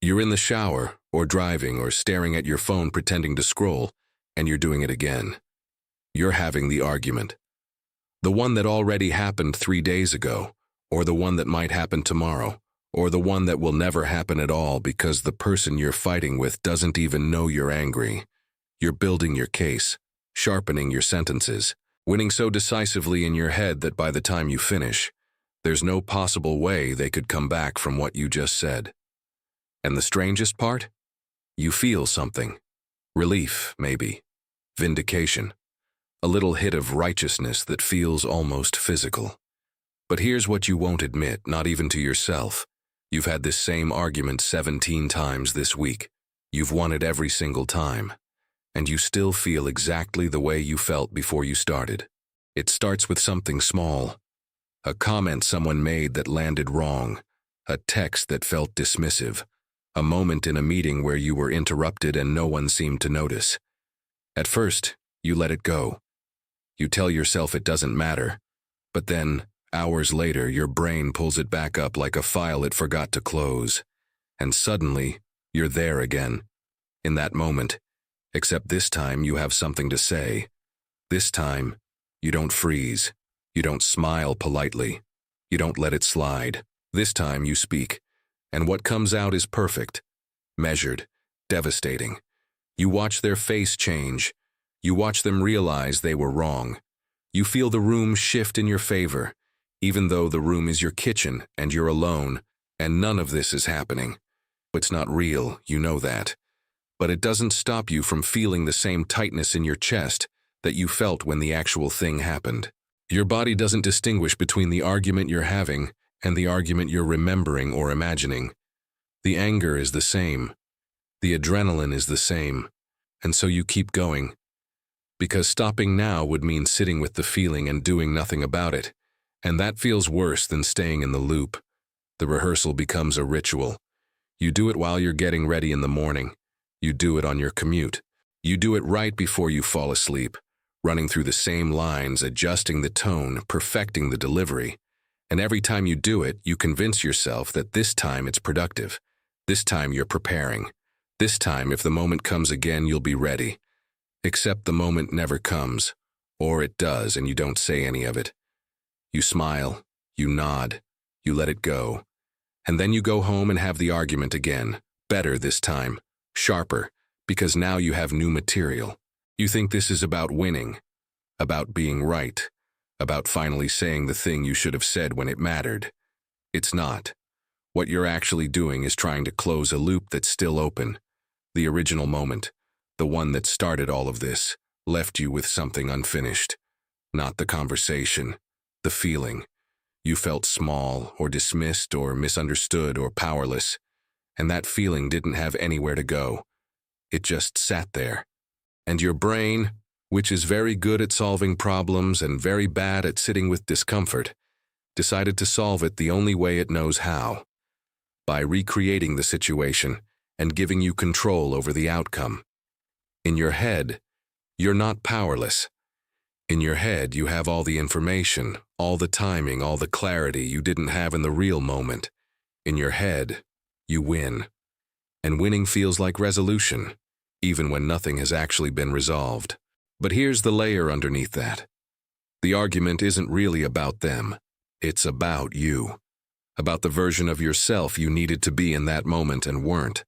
You're in the shower, or driving, or staring at your phone pretending to scroll, and you're doing it again. You're having the argument. The one that already happened 3 days ago, or the one that might happen tomorrow, or the one that will never happen at all because the person you're fighting with doesn't even know you're angry. You're building your case, sharpening your sentences, winning so decisively in your head that by the time you finish, there's no possible way they could come back from what you just said. And the strangest part? You feel something. Relief, maybe. Vindication. A little hit of righteousness that feels almost physical. But here's what you won't admit, not even to yourself. You've had this same argument 17 times this week. You've won it every single time. And you still feel exactly the way you felt before you started. It starts with something small. A comment someone made that landed wrong. A text that felt dismissive. A moment in a meeting where you were interrupted and no one seemed to notice. At first, you let it go. You tell yourself it doesn't matter. But then, hours later, your brain pulls it back up like a file it forgot to close. And suddenly, you're there again. In that moment. Except this time you have something to say. This time, you don't freeze. You don't smile politely. You don't let it slide. This time you speak. And what comes out is perfect. Measured. Devastating. You watch their face change. You watch them realize they were wrong. You feel the room shift in your favor, even though the room is your kitchen and you're alone, and none of this is happening. It's not real, you know that. But it doesn't stop you from feeling the same tightness in your chest that you felt when the actual thing happened. Your body doesn't distinguish between the argument you're having and the argument you're remembering or imagining. The anger is the same. The adrenaline is the same. And so you keep going. Because stopping now would mean sitting with the feeling and doing nothing about it. And that feels worse than staying in the loop. The rehearsal becomes a ritual. You do it while you're getting ready in the morning. You do it on your commute. You do it right before you fall asleep, running through the same lines, adjusting the tone, perfecting the delivery. And every time you do it, you convince yourself that this time it's productive. This time you're preparing. This time, if the moment comes again, you'll be ready. Except the moment never comes. Or it does, and you don't say any of it. You smile. You nod. You let it go. And then you go home and have the argument again. Better this time. Sharper, because now you have new material. You think this is about winning, about being right, about finally saying the thing you should have said when it mattered. It's not. What you're actually doing is trying to close a loop that's still open. The original moment, the one that started all of this, left you with something unfinished. Not the conversation, the feeling. You felt small or dismissed or misunderstood or powerless. And that feeling didn't have anywhere to go. It just sat there. And your brain, which is very good at solving problems and very bad at sitting with discomfort, decided to solve it the only way it knows how. By recreating the situation and giving you control over the outcome. In your head, you're not powerless. In your head, you have all the information, all the timing, all the clarity you didn't have in the real moment. In your head, you win. And winning feels like resolution, even when nothing has actually been resolved. But here's the layer underneath that. The argument isn't really about them. It's about you. About the version of yourself you needed to be in that moment and weren't.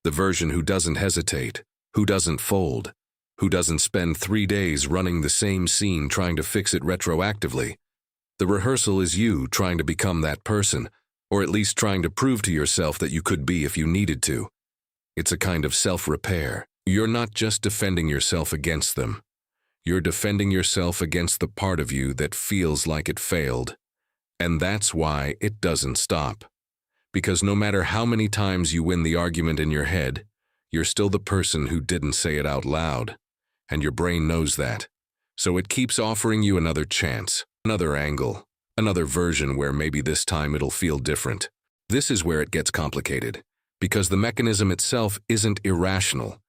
The version who doesn't hesitate, who doesn't fold, who doesn't spend 3 days running the same scene trying to fix it retroactively. The rehearsal is you trying to become that person, or at least trying to prove to yourself that you could be if you needed to. It's a kind of self-repair. You're not just defending yourself against them. You're defending yourself against the part of you that feels like it failed. And that's why it doesn't stop. Because no matter how many times you win the argument in your head, you're still the person who didn't say it out loud. And your brain knows that. So it keeps offering you another chance, another angle, another version where maybe this time it'll feel different. This is where it gets complicated, because the mechanism itself isn't irrational.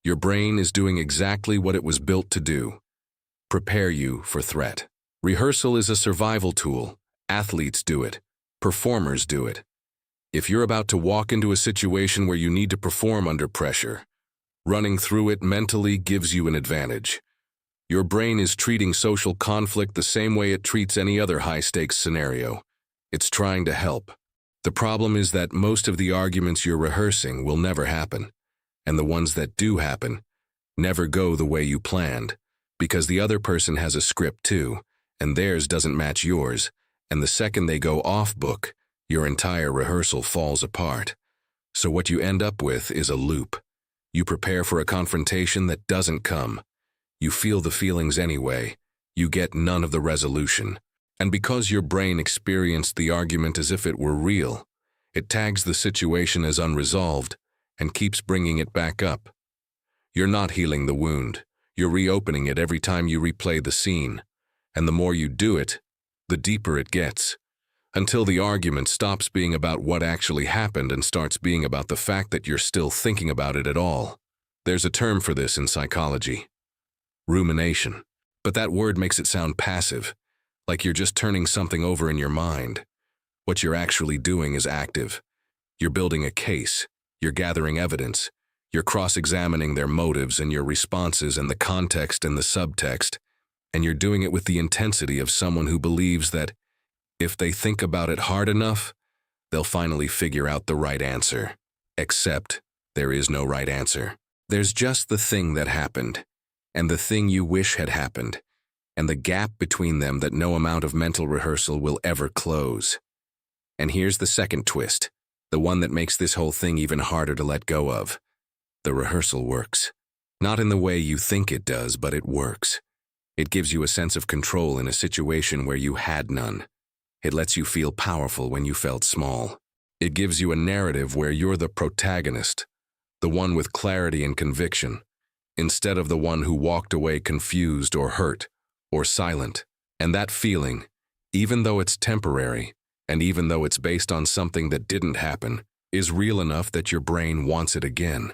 Your brain is doing exactly what it was built to do. Prepare you for threat. Rehearsal is a survival tool. Athletes do it. Performers do it. If you're about to walk into a situation where you need to perform under pressure, running through it mentally gives you an advantage. Your brain is treating social conflict the same way it treats any other high-stakes scenario. It's trying to help. The problem is that most of the arguments you're rehearsing will never happen, and the ones that do happen never go the way you planned, because the other person has a script too, and theirs doesn't match yours, and the second they go off book, your entire rehearsal falls apart. So what you end up with is a loop. You prepare for a confrontation that doesn't come. You feel the feelings anyway. You get none of the resolution. And because your brain experienced the argument as if it were real, it tags the situation as unresolved and keeps bringing it back up. You're not healing the wound. You're reopening it every time you replay the scene. And the more you do it, the deeper it gets, until the argument stops being about what actually happened and starts being about the fact that you're still thinking about it at all. There's a term for this in psychology: rumination. But that word makes it sound passive, like you're just turning something over in your mind. What you're actually doing is active. You're building a case. You're gathering evidence. You're cross-examining their motives and your responses and the context and the subtext. And you're doing it with the intensity of someone who believes that if they think about it hard enough, they'll finally figure out the right answer. Except there is no right answer. There's just the thing that happened, and the thing you wish had happened, and the gap between them that no amount of mental rehearsal will ever close. And here's the second twist, the one that makes this whole thing even harder to let go of. The rehearsal works. Not in the way you think it does, but it works. It gives you a sense of control in a situation where you had none. It lets you feel powerful when you felt small. It gives you a narrative where you're the protagonist, the one with clarity and conviction, instead of the one who walked away confused or hurt or silent. And that feeling, even though it's temporary, and even though it's based on something that didn't happen, is real enough that your brain wants it again.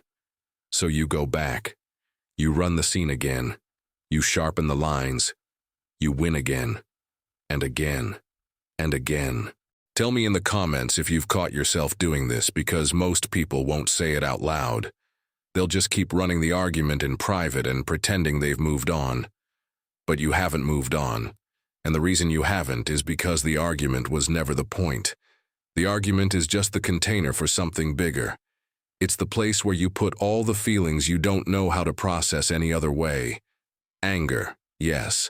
So you go back. You run the scene again. You sharpen the lines. You win again, and again, and again. Tell me in the comments if you've caught yourself doing this, because most people won't say it out loud. They'll just keep running the argument in private and pretending they've moved on. But you haven't moved on. And the reason you haven't is because the argument was never the point. The argument is just the container for something bigger. It's the place where you put all the feelings you don't know how to process any other way. Anger, yes,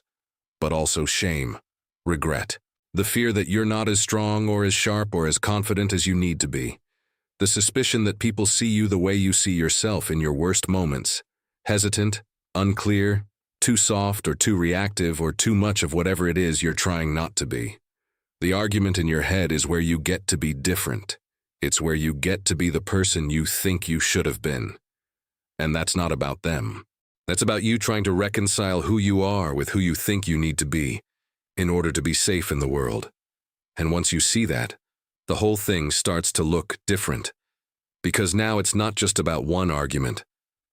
but also shame, regret, the fear that you're not as strong or as sharp or as confident as you need to be, the suspicion that people see you the way you see yourself in your worst moments, hesitant, unclear, too soft or too reactive or too much of whatever it is you're trying not to be. The argument in your head is where you get to be different. It's where you get to be the person you think you should have been. And that's not about them. That's about you trying to reconcile who you are with who you think you need to be in order to be safe in the world. And once you see that, the whole thing starts to look different. Because now it's not just about one argument.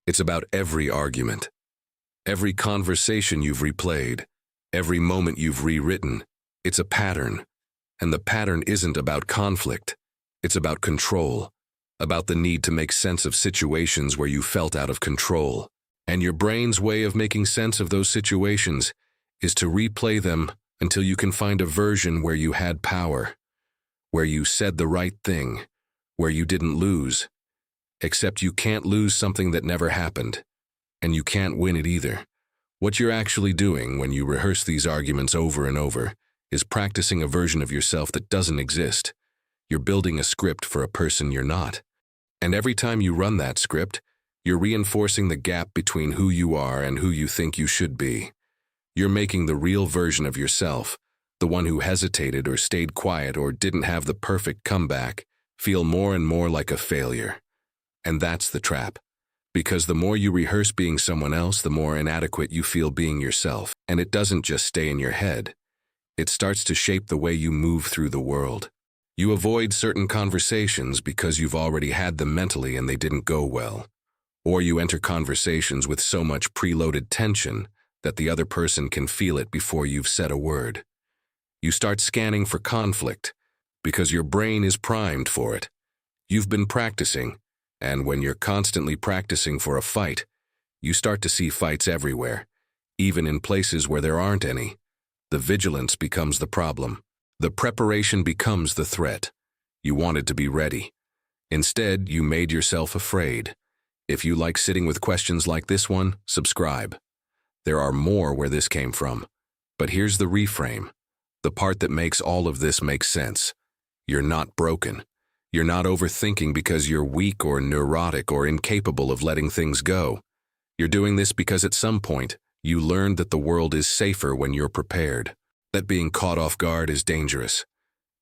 It's about every argument. Every conversation you've replayed, every moment you've rewritten, it's a pattern. And the pattern isn't about conflict. It's about control, about the need to make sense of situations where you felt out of control. And your brain's way of making sense of those situations is to replay them until you can find a version where you had power, where you said the right thing, where you didn't lose. Except you can't lose something that never happened, and you can't win it either. What you're actually doing when you rehearse these arguments over and over is practicing a version of yourself that doesn't exist. You're building a script for a person you're not. And every time you run that script, you're reinforcing the gap between who you are and who you think you should be. You're making the real version of yourself, the one who hesitated or stayed quiet or didn't have the perfect comeback, feel more and more like a failure. And that's the trap. Because the more you rehearse being someone else, the more inadequate you feel being yourself. And it doesn't just stay in your head. It starts to shape the way you move through the world. You avoid certain conversations because you've already had them mentally and they didn't go well. Or you enter conversations with so much preloaded tension that the other person can feel it before you've said a word. You start scanning for conflict because your brain is primed for it. You've been practicing, and when you're constantly practicing for a fight, you start to see fights everywhere, even in places where there aren't any. The vigilance becomes the problem. The preparation becomes the threat. You wanted to be ready. Instead, you made yourself afraid. If you like sitting with questions like this one, subscribe. There are more where this came from. But here's the reframe, the part that makes all of this make sense. You're not broken. You're not overthinking because you're weak or neurotic or incapable of letting things go. You're doing this because at some point, you learned that the world is safer when you're prepared, that being caught off guard is dangerous,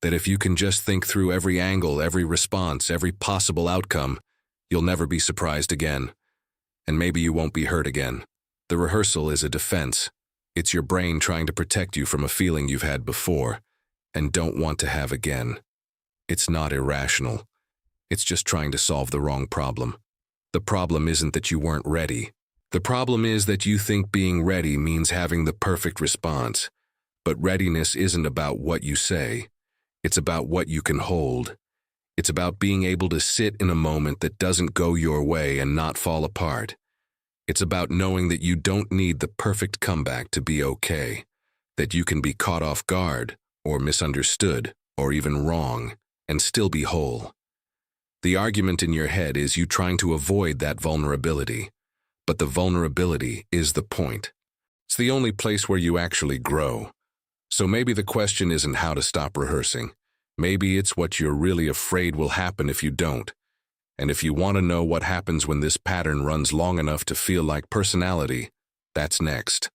that if you can just think through every angle, every response, every possible outcome, you'll never be surprised again. And maybe you won't be hurt again. The rehearsal is a defense. It's your brain trying to protect you from a feeling you've had before and don't want to have again. It's not irrational. It's just trying to solve the wrong problem. The problem isn't that you weren't ready. The problem is that you think being ready means having the perfect response. But readiness isn't about what you say. It's about what you can hold. It's about being able to sit in a moment that doesn't go your way and not fall apart. It's about knowing that you don't need the perfect comeback to be okay, that you can be caught off guard, or misunderstood, or even wrong, and still be whole. The argument in your head is you trying to avoid that vulnerability, but the vulnerability is the point. It's the only place where you actually grow. So maybe the question isn't how to stop rehearsing. Maybe it's what you're really afraid will happen if you don't. And if you want to know what happens when this pattern runs long enough to feel like personality, that's next.